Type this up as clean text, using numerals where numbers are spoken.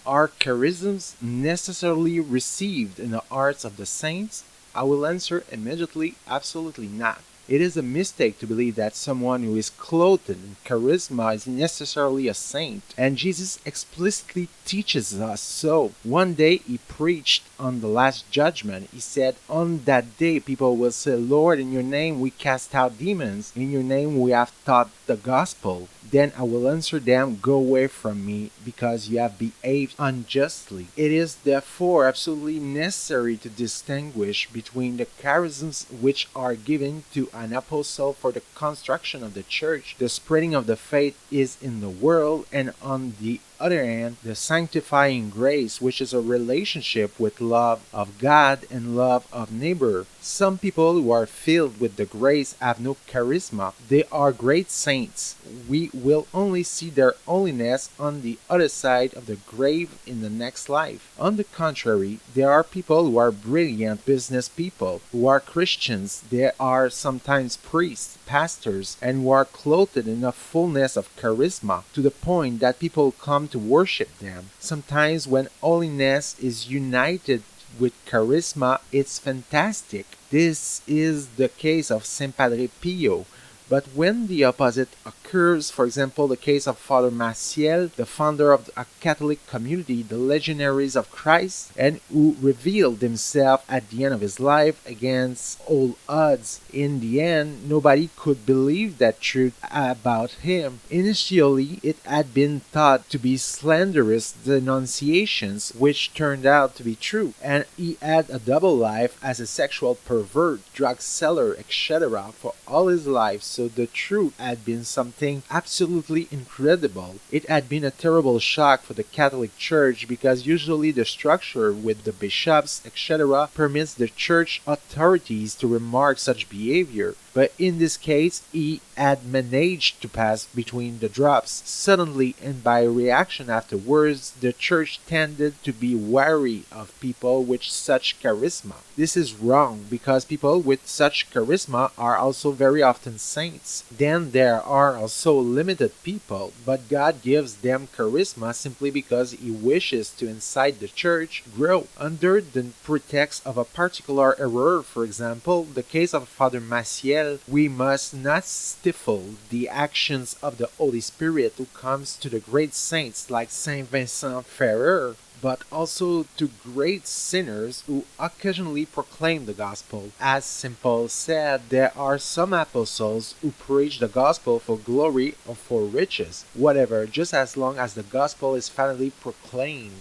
Are charisms necessarily received in the hearts of the saints? I will answer immediately, absolutely not. It is a mistake to believe that someone who is clothed in charisma is necessarily a saint, and Jesus explicitly teaches us so. One day he preached on the Last Judgment. He said, "On that day people will say, Lord, in your name we cast out demons, in your name we have taught the gospel. Then I will answer them, go away from me, because you have behaved unjustly." It is therefore absolutely necessary to distinguish between the charisms which are given to an apostle for the construction of the church, the spreading of the faith is in the world, and on the other hand, the sanctifying grace, which is a relationship with love of God and love of neighbor. Some people who are filled with the grace have no charisma. They are great saints. We will only see their holiness on the other side of the grave in the next life. On the contrary, there are people who are brilliant business people, who are Christians. There are sometimes priests, pastors, and who are clothed in a fullness of charisma, to the point that people come to worship them. Sometimes when holiness is united with charisma, it's fantastic. This is the case of Saint Padre Pio. But when the opposite occurs, for example, the case of Father Maciel, the founder of a Catholic community, the Legionaries of Christ, and who revealed himself at the end of his life against all odds. In the end, nobody could believe that truth about him. Initially, it had been thought to be slanderous denunciations, which turned out to be true, and he had a double life as a sexual pervert, drug seller, etc. for all his life. So the truth had been something absolutely incredible. It had been a terrible shock for the Catholic Church, because usually the structure with the bishops, etc., permits the church authorities to remark such behavior. But in this case, he had managed to pass between the drops. Suddenly, and by reaction afterwards, the church tended to be wary of people with such charisma. This is wrong, because people with such charisma are also very often saints. Then there are also limited people, but God gives them charisma simply because he wishes to incite the church grow. Under the pretext of a particular error, for example, the case of Father Maciel, we must not stifle the actions of the Holy Spirit who comes to the great saints like Saint Vincent Ferrier, but also to great sinners who occasionally proclaim the gospel. As Saint Paul said, there are some apostles who preach the gospel for glory or for riches, whatever, just as long as the gospel is finally proclaimed.